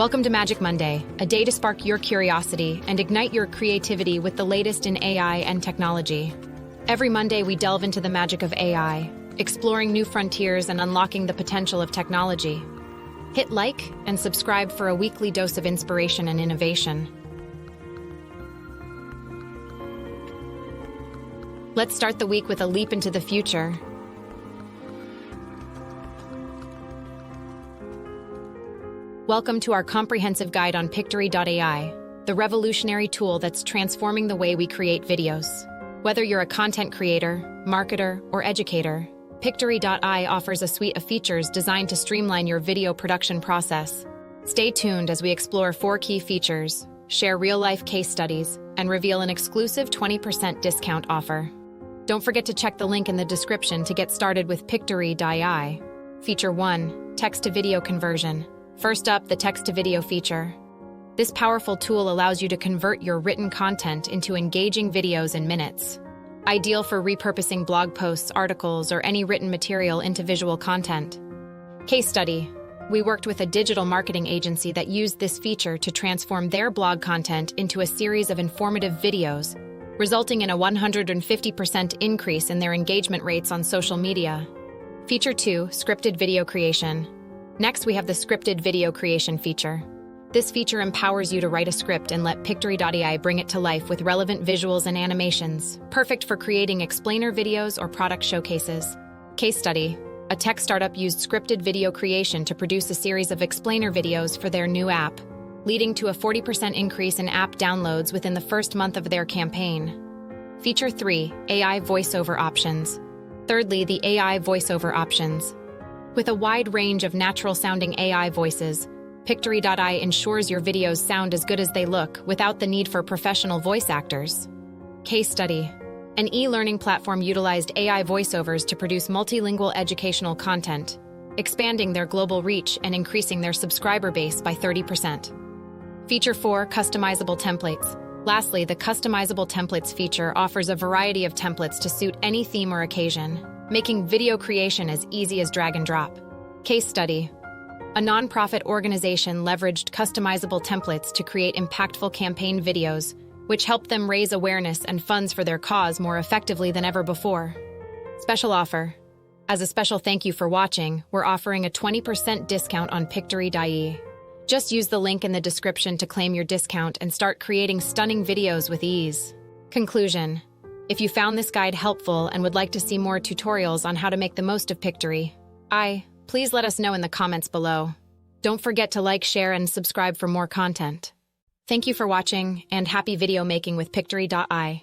Welcome to Magic Monday, a day to spark your curiosity and ignite your creativity with the latest in AI and technology. Every Monday, we delve into the magic of AI, exploring new frontiers and unlocking the potential of technology. Hit like and subscribe for a weekly dose of inspiration and innovation. Let's start the week with a leap into the future. Welcome to our comprehensive guide on Pictory.ai, the revolutionary tool that's transforming the way we create videos. Whether you're a content creator, marketer, or educator, Pictory.ai offers a suite of features designed to streamline your video production process. Stay tuned as we explore 4 key features, share real-life case studies, and reveal an exclusive 20% discount offer. Don't forget to check the link in the description to get started with Pictory.ai. Feature 1. Text-to-video conversion. First up, the text-to-video feature. This powerful tool allows you to convert your written content into engaging videos in minutes. Ideal for repurposing blog posts, articles, or any written material into visual content. Case study. We worked with a digital marketing agency that used this feature to transform their blog content into a series of informative videos, resulting in a 150% increase in their engagement rates on social media. Feature 2. Scripted video creation. Next, we have the scripted video creation feature. This feature empowers you to write a script and let Pictory.ai bring it to life with relevant visuals and animations, perfect for creating explainer videos or product showcases. Case study. A tech startup used scripted video creation to produce a series of explainer videos for their new app, leading to a 40% increase in app downloads within the first month of their campaign. Feature 3. AI voiceover options. Thirdly, the AI voiceover options. With a wide range of natural-sounding AI voices, Pictory.ai ensures your videos sound as good as they look without the need for professional voice actors. Case study. An e-learning platform utilized AI voiceovers to produce multilingual educational content, expanding their global reach and increasing their subscriber base by 30%. Feature 4. Customizable Templates. Lastly, the Customizable Templates feature offers a variety of templates to suit any theme or occasion, making video creation as easy as drag and drop. Case study. A nonprofit organization leveraged customizable templates to create impactful campaign videos, which helped them raise awareness and funds for their cause more effectively than ever before. Special offer. As a special thank you for watching, we're offering a 20% discount on Pictory.ai. Just use the link in the description to claim your discount and start creating stunning videos with ease. Conclusion. If you found this guide helpful and would like to see more tutorials on how to make the most of Pictory.ai, please let us know in the comments below. Don't forget to like, share, and subscribe for more content. Thank you for watching, and happy video making with Pictory.ai.